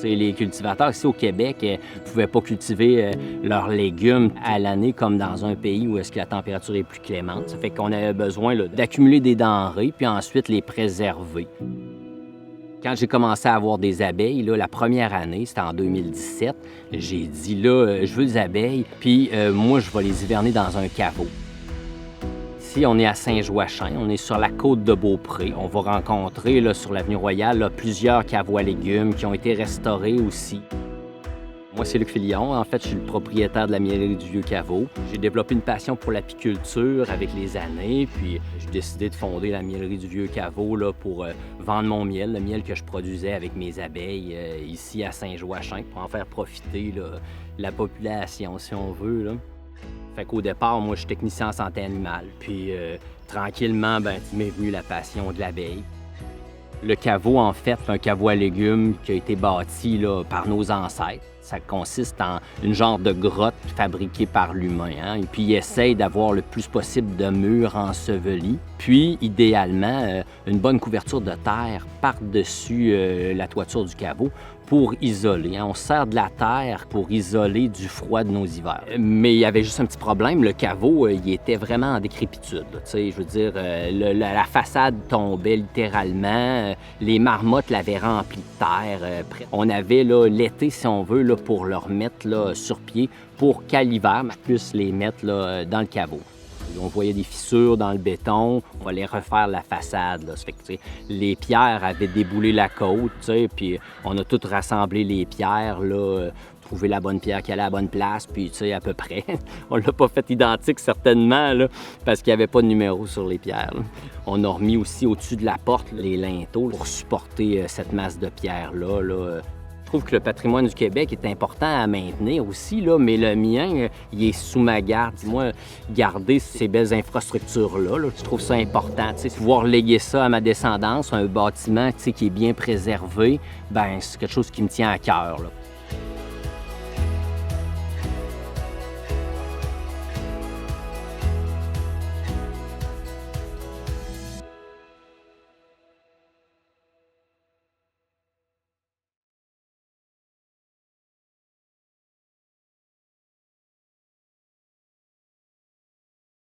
Les cultivateurs ici au Québec ne pouvaient pas cultiver leurs légumes à l'année comme dans un pays où est-ce que la température est plus clémente. Ça fait qu'on avait besoin d'accumuler des denrées puis ensuite les préserver. Quand j'ai commencé à avoir des abeilles, là, la première année, c'était en 2017, j'ai dit là, je veux des abeilles, puis moi, je vais les hiverner dans un caveau. Ici, on est à Saint-Joachim, on est sur la côte de Beaupré. On va rencontrer là, sur l'avenue Royale là, plusieurs caveaux à légumes qui ont été restaurés aussi. Moi, c'est Luc Filion. En fait, je suis le propriétaire de la miellerie du Vieux-Caveau. J'ai développé une passion pour l'apiculture avec les années, puis j'ai décidé de fonder la miellerie du Vieux-Caveau là, pour vendre mon miel, le miel que je produisais avec mes abeilles ici à Saint-Joachim, pour en faire profiter là, la population, si on veut. Là. Fait qu'au départ, moi, je suis technicien en santé animale. Puis, tranquillement, m'est venue la passion de l'abeille. Le caveau, en fait, c'est un caveau à légumes qui a été bâti là, par nos ancêtres. Ça consiste en une genre de grotte fabriquée par l'humain. Hein? Et puis, il essaye d'avoir le plus possible de murs ensevelis. Puis, idéalement, une bonne couverture de terre par-dessus la toiture du caveau pour isoler. Hein? On sert de la terre pour isoler du froid de nos hivers. Mais il y avait juste un petit problème. Le caveau, il était vraiment en décrépitude. Je veux dire, la façade tombait littéralement. Les marmottes l'avaient rempli de terre. On avait l'été, si on veut, là, pour le remettre là, sur pied pour qu'à l'hiver, je puisse les mettre là, dans le caveau. On voyait des fissures dans le béton, on va les refaire la façade. Là. Ça fait que, les pierres avaient déboulé la côte, puis on a tout rassemblé les pierres, là, trouvé la bonne pierre qui allait à la bonne place, puis à peu près. On l'a pas fait identique certainement, là, parce qu'il n'y avait pas de numéro sur les pierres. Là. On a remis aussi au-dessus de la porte les linteaux pour supporter cette masse de pierres-là. Là. Je trouve que le patrimoine du Québec est important à maintenir aussi, là, mais le mien, il est sous ma garde. Moi, garder ces belles infrastructures-là, là, je trouve ça important. Pouvoir léguer ça à ma descendance, un bâtiment qui est bien préservé, c'est quelque chose qui me tient à cœur. Là.